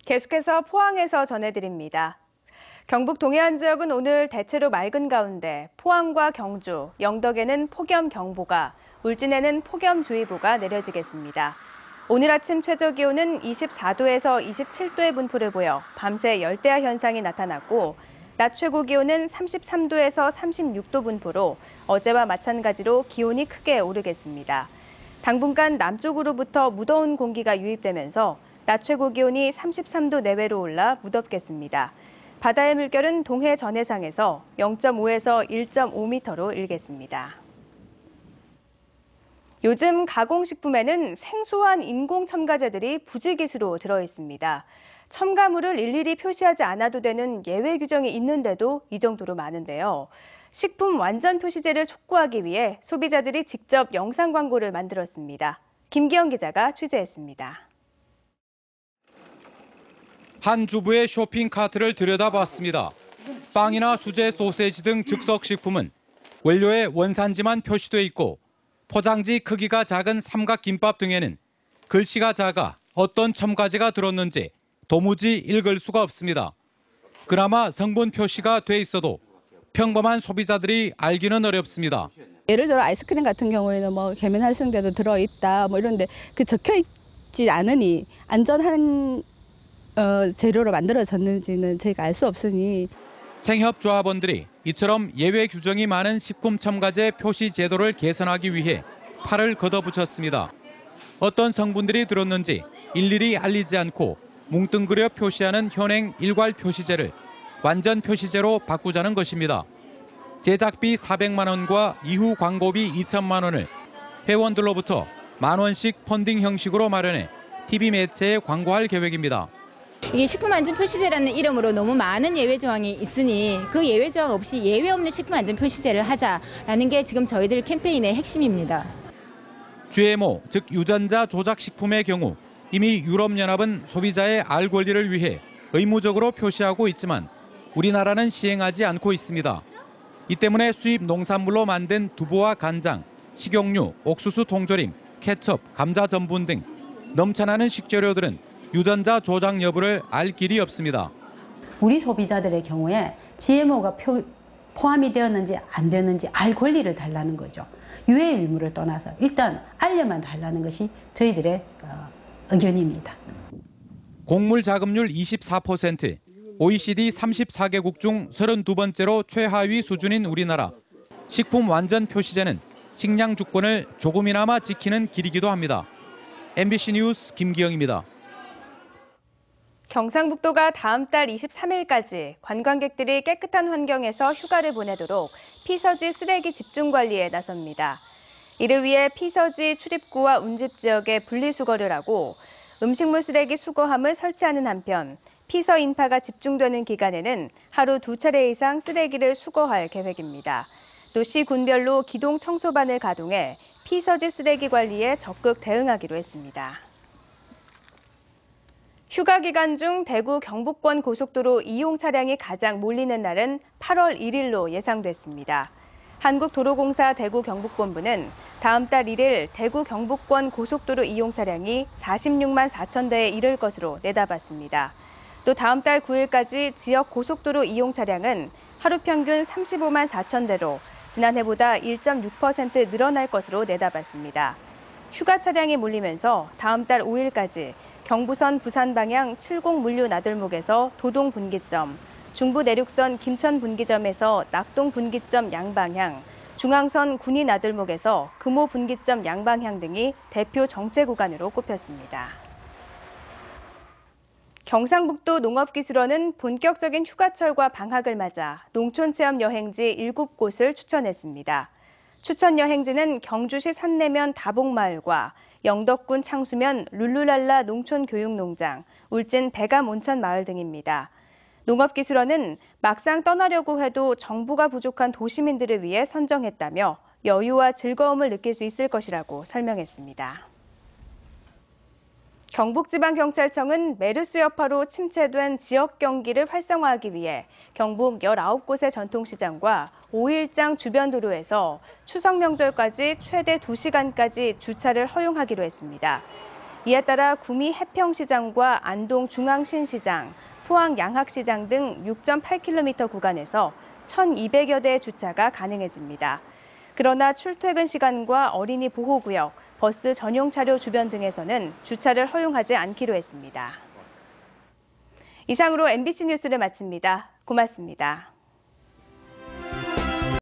계속해서 포항에서 전해드립니다. 경북 동해안 지역은 오늘 대체로 맑은 가운데 포항과 경주, 영덕에는 폭염경보가, 울진에는 폭염주의보가 내려지겠습니다. 오늘 아침 최저기온은 24도에서 27도의 분포를 보여 밤새 열대야 현상이 나타났고 낮 최고 기온은 33도에서 36도 분포로 어제와 마찬가지로 기온이 크게 오르겠습니다. 당분간 남쪽으로부터 무더운 공기가 유입되면서 낮 최고 기온이 33도 내외로 올라 무덥겠습니다. 바다의 물결은 동해 전해상에서 0.5에서 1.5m로 일겠습니다. 요즘 가공식품에는 생소한 인공 첨가제들이 부지기수로 들어있습니다. 첨가물을 일일이 표시하지 않아도 되는 예외 규정이 있는데도 이 정도로 많은데요. 식품 완전 표시제를 촉구하기 위해 소비자들이 직접 영상 광고를 만들었습니다. 김기영 기자가 취재했습니다. 한 주부의 쇼핑 카트를 들여다봤습니다. 빵이나 수제, 소세지 등 즉석식품은 원료의 원산지만 표시돼 있고 포장지 크기가 작은 삼각김밥 등에는 글씨가 작아 어떤 첨가제가 들었는지 도무지 읽을 수가 없습니다. 그나마 성분 표시가 돼 있어도 평범한 소비자들이 알기는 어렵습니다. 예를 들어 아이스크림 같은 경우에는 계면활성제도 들어있다 이런데 그 적혀 있지 않으니 안전한 재료로 만들어졌는지는 저희가 알 수 없으니 생협조합원들이 이처럼 예외 규정이 많은 식품 첨가제 표시 제도를 개선하기 위해 팔을 걷어붙였습니다. 어떤 성분들이 들었는지 일일이 알리지 않고 뭉뚱그려 표시하는 현행 일괄 표시제를 완전 표시제로 바꾸자는 것입니다. 제작비 400만 원과 이후 광고비 2천만 원을 회원들로부터 10,000원씩 펀딩 형식으로 마련해 TV 매체에 광고할 계획입니다. 이게 식품안전 표시제라는 이름으로 너무 많은 예외 조항이 있으니 그 예외 조항 없이 예외 없는 식품안전 표시제를 하자라는 게 지금 저희들 캠페인의 핵심입니다. GMO, 즉 유전자 조작 식품의 경우 이미 유럽연합은 소비자의 알 권리를 위해 의무적으로 표시하고 있지만 우리나라는 시행하지 않고 있습니다. 이 때문에 수입 농산물로 만든 두부와 간장, 식용유, 옥수수 통조림, 케첩, 감자 전분 등 넘쳐나는 식재료들은 유전자 조작 여부를 알 길이 없습니다. 우리 소비자들의 경우에 GMO가 포함이 되었는지 안 되었는지 알 권리를 달라는 거죠. 유해 의무를 떠나서 일단 알려만 달라는 것이 저희들의 의견입니다. 곡물 자급률 24%, OECD 34개국 중 32번째로 최하위 수준인 우리나라. 식품 완전 표시제는 식량 주권을 조금이나마 지키는 길이기도 합니다. MBC 뉴스 김기영입니다. 경상북도가 다음 달 23일까지 관광객들이 깨끗한 환경에서 휴가를 보내도록 피서지 쓰레기 집중 관리에 나섭니다. 이를 위해 피서지 출입구와 운집 지역에 분리수거를 하고 음식물 쓰레기 수거함을 설치하는 한편 피서 인파가 집중되는 기간에는 하루 2차례 이상 쓰레기를 수거할 계획입니다. 또 시군별로 기동 청소반을 가동해 피서지 쓰레기 관리에 적극 대응하기로 했습니다. 휴가 기간 중 대구 경북권 고속도로 이용 차량이 가장 몰리는 날은 8월 1일로 예상됐습니다. 한국도로공사 대구 경북본부는 다음 달 1일 대구 경북권 고속도로 이용 차량이 46만 4천 대에 이를 것으로 내다봤습니다. 또 다음 달 9일까지 지역 고속도로 이용 차량은 하루 평균 35만 4천 대로 지난해보다 1.6% 늘어날 것으로 내다봤습니다. 휴가 차량이 몰리면서 다음 달 5일까지 경부선 부산 방향 70 물류 나들목에서 도동 분기점, 중부 내륙선 김천 분기점에서 낙동 분기점 양방향, 중앙선 군위 나들목에서 금호 분기점 양방향 등이 대표 정체 구간으로 꼽혔습니다. 경상북도 농업기술원은 본격적인 휴가철과 방학을 맞아 농촌체험 여행지 7곳을 추천했습니다. 추천 여행지는 경주시 산내면 다복마을과 영덕군 창수면 룰루랄라 농촌교육농장, 울진 백암 온천마을 등입니다. 농업기술원은 막상 떠나려고 해도 정보가 부족한 도시민들을 위해 선정했다며 여유와 즐거움을 느낄 수 있을 것이라고 설명했습니다. 경북지방경찰청은 메르스 여파로 침체된 지역 경기를 활성화하기 위해 경북 19곳의 전통시장과 5일장 주변 도로에서 추석 명절까지 최대 2시간까지 주차를 허용하기로 했습니다. 이에 따라 구미 해평시장과 안동 중앙신시장, 포항 양학시장 등 6.8km 구간에서 1,200여 대의 주차가 가능해집니다. 그러나 출퇴근 시간과 어린이 보호구역, 버스 전용 차로 주변 등에서는 주차를 허용하지 않기로 했습니다. 이상으로 MBC 뉴스를 마칩니다. 고맙습니다.